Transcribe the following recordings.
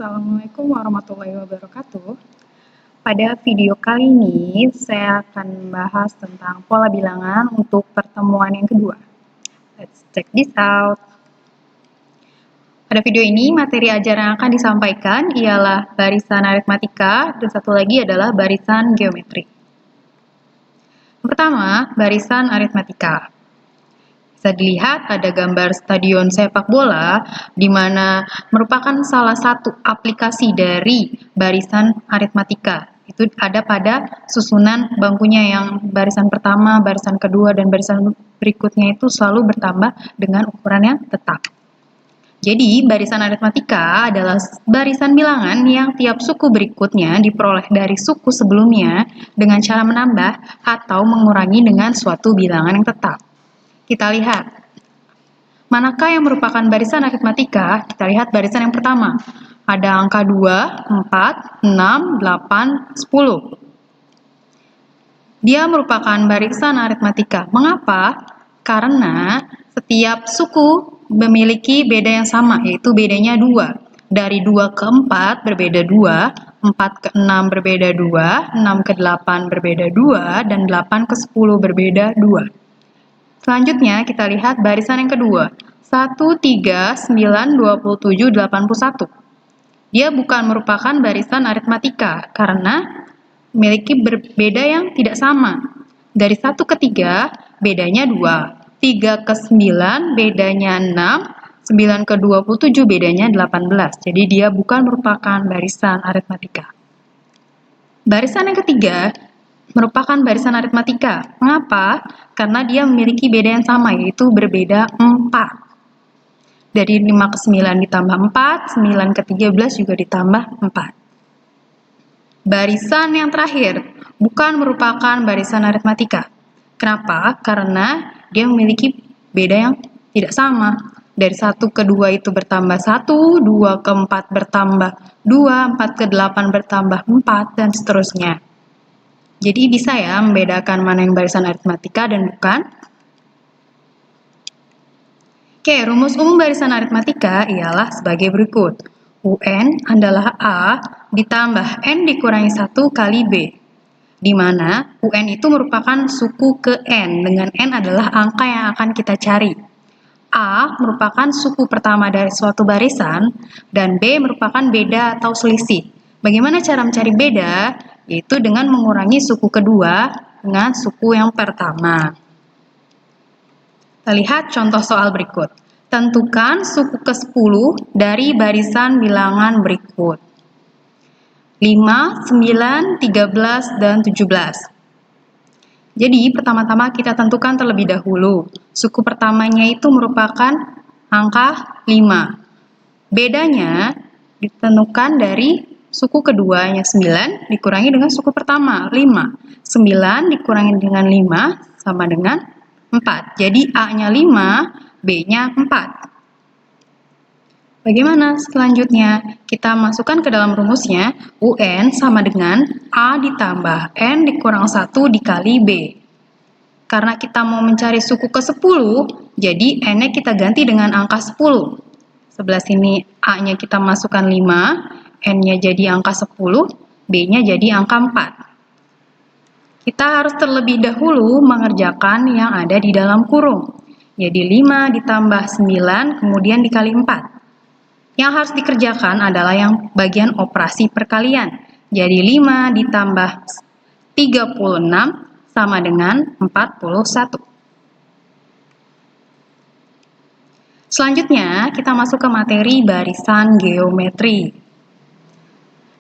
Assalamualaikum warahmatullahi wabarakatuh. Pada video kali ini, saya akan membahas tentang pola bilangan untuk pertemuan yang kedua. Let's check this out. Pada video ini, materi ajaran yang akan disampaikan ialah barisan aritmatika, dan satu lagi adalah barisan geometri. Yang pertama, barisan aritmatika. Bisa dilihat ada gambar stadion sepak bola, di mana merupakan salah satu aplikasi dari barisan aritmatika. Itu ada pada susunan bangkunya yang barisan pertama, barisan kedua, dan barisan berikutnya itu selalu bertambah dengan ukuran yang tetap. Jadi, barisan aritmatika adalah barisan bilangan yang tiap suku berikutnya diperoleh dari suku sebelumnya dengan cara menambah atau mengurangi dengan suatu bilangan yang tetap. Kita lihat, manakah yang merupakan barisan aritmatika? Kita lihat barisan yang pertama. Ada angka 2, 4, 6, 8, 10. Dia merupakan barisan aritmatika. Mengapa? Karena setiap suku memiliki beda yang sama, yaitu bedanya 2. Dari 2 ke 4 berbeda 2, 4 ke 6 berbeda 2, 6 ke 8 berbeda 2, dan 8 ke 10 berbeda 2. Selanjutnya, kita lihat barisan yang kedua. 1, 3, 9, 27, 81. Dia bukan merupakan barisan aritmatika, karena memiliki berbeda yang tidak sama. Dari 1 ke 3, bedanya 2. 3 ke 9, bedanya 6. 9 ke 27, bedanya 18. Jadi, dia bukan merupakan barisan aritmatika. Barisan yang ketiga merupakan barisan aritmatika. Mengapa? Karena dia memiliki beda yang sama, yaitu berbeda 4. Dari 5 ke 9 ditambah 4, 9 ke 13 juga ditambah 4. Barisan yang terakhir bukan merupakan barisan aritmatika. Kenapa? Karena dia memiliki beda yang tidak sama. Dari 1 ke 2 itu bertambah 1, 2 ke 4 bertambah 2, 4 ke 8 bertambah 4, dan seterusnya. Jadi bisa ya membedakan mana yang barisan aritmatika dan bukan. Oke, rumus umum barisan aritmatika ialah sebagai berikut. UN adalah A ditambah N dikurangi 1 kali B. Di mana UN itu merupakan suku ke N, dengan N adalah angka yang akan kita cari. A merupakan suku pertama dari suatu barisan, dan B merupakan beda atau selisih. Bagaimana cara mencari beda? Yaitu dengan mengurangi suku kedua dengan suku yang pertama. Kita lihat contoh soal berikut. Tentukan suku ke-10 dari barisan bilangan berikut. 5, 9, 13, dan 17. Jadi, pertama-tama kita tentukan terlebih dahulu. Suku pertamanya itu merupakan angka 5. Bedanya ditentukan dari suku keduanya 9 dikurangi dengan suku pertama 5. 9 dikurangi dengan 5 sama dengan 4. Jadi A-nya 5, B-nya 4. Bagaimana selanjutnya? Kita masukkan ke dalam rumusnya, UN sama dengan A ditambah N dikurang 1 dikali B. Karena kita mau mencari suku ke-10, jadi N-nya kita ganti dengan angka 10. Sebelah sini A-nya kita masukkan 5, N-nya jadi angka 10, B-nya jadi angka 4. Kita harus terlebih dahulu mengerjakan yang ada di dalam kurung. Jadi 5 ditambah 9, kemudian dikali 4. Yang harus dikerjakan adalah yang bagian operasi perkalian. Jadi 5 ditambah 36 sama dengan 41. Selanjutnya, kita masuk ke materi barisan geometri.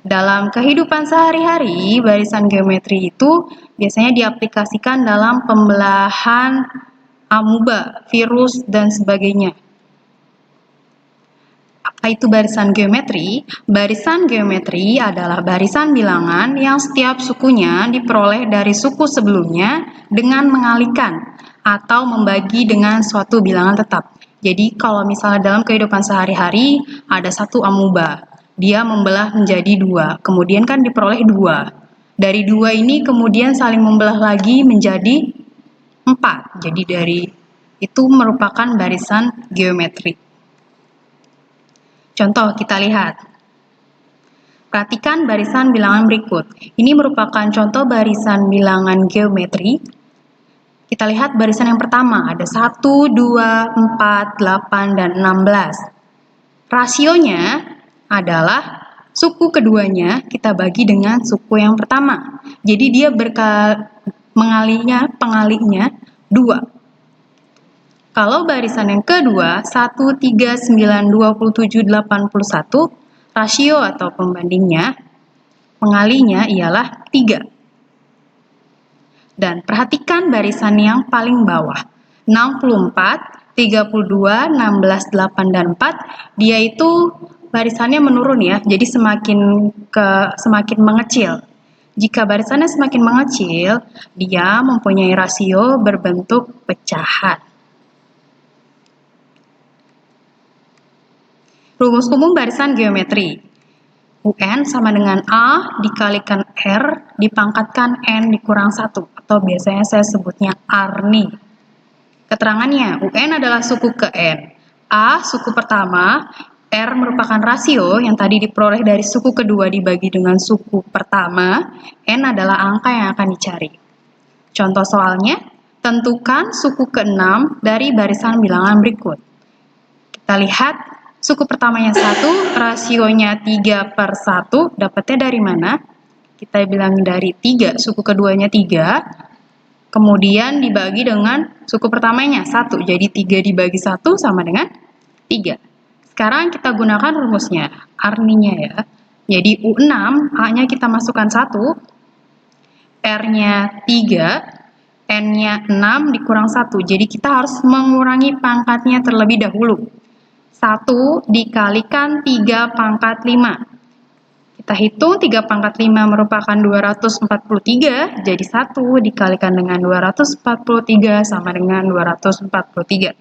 Dalam kehidupan sehari-hari, barisan geometri itu biasanya diaplikasikan dalam pembelahan amuba, virus, dan sebagainya. Apa itu barisan geometri? Barisan geometri adalah barisan bilangan yang setiap sukunya diperoleh dari suku sebelumnya dengan mengalihkan atau membagi dengan suatu bilangan tetap. Jadi kalau misalnya dalam kehidupan sehari-hari ada satu amuba, dia membelah menjadi 2, kemudian kan diperoleh 2. Dari 2 ini kemudian saling membelah lagi menjadi 4. Jadi dari itu merupakan barisan geometri. Contoh kita lihat. Perhatikan barisan bilangan berikut. Ini merupakan contoh barisan bilangan geometri. Kita lihat barisan yang pertama, ada 1, 2, 4, 8, dan 16. Rasionya adalah suku keduanya kita bagi dengan suku yang pertama. Jadi dia pengalinya 2. Kalau barisan yang kedua, 1, 3, 9, 27, 81, rasio atau pembandingnya, pengalinya ialah 3. Dan perhatikan barisan yang paling bawah, 64, 32, 16, 8, dan 4, dia itu barisannya menurun ya, jadi semakin mengecil. Jika barisannya semakin mengecil, dia mempunyai rasio berbentuk pecahan. Rumus umum barisan geometri. UN sama dengan A dikalikan R dipangkatkan N dikurang 1, atau biasanya saya sebutnya ARNI. Keterangannya, UN adalah suku ke N, A suku pertama, R merupakan rasio yang tadi diperoleh dari suku kedua dibagi dengan suku pertama, N adalah angka yang akan dicari. Contoh soalnya, tentukan suku ke-6 dari barisan bilangan berikut. Kita lihat, suku pertamanya 1, rasionya 3/1, dapatnya dari mana? Kita bilang dari 3, suku keduanya 3, kemudian dibagi dengan suku pertamanya 1, jadi 3 dibagi 1 sama dengan 3. Sekarang kita gunakan rumusnya, ARNI-nya ya. Jadi U6, A-nya kita masukkan 1, R-nya 3, N-nya 6 dikurang 1, jadi kita harus mengurangi pangkatnya terlebih dahulu. 1 dikalikan 3 pangkat 5. Kita hitung 3 pangkat 5 merupakan 243, jadi 1 dikalikan dengan 243 sama dengan 243.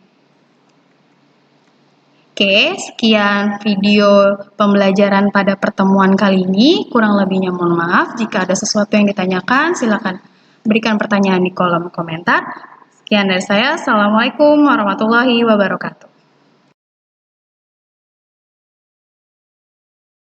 Oke, sekian video pembelajaran pada pertemuan kali ini. Kurang lebihnya mohon maaf. Jika ada sesuatu yang ditanyakan, silakan berikan pertanyaan di kolom komentar. Sekian dari saya. Assalamualaikum warahmatullahi wabarakatuh.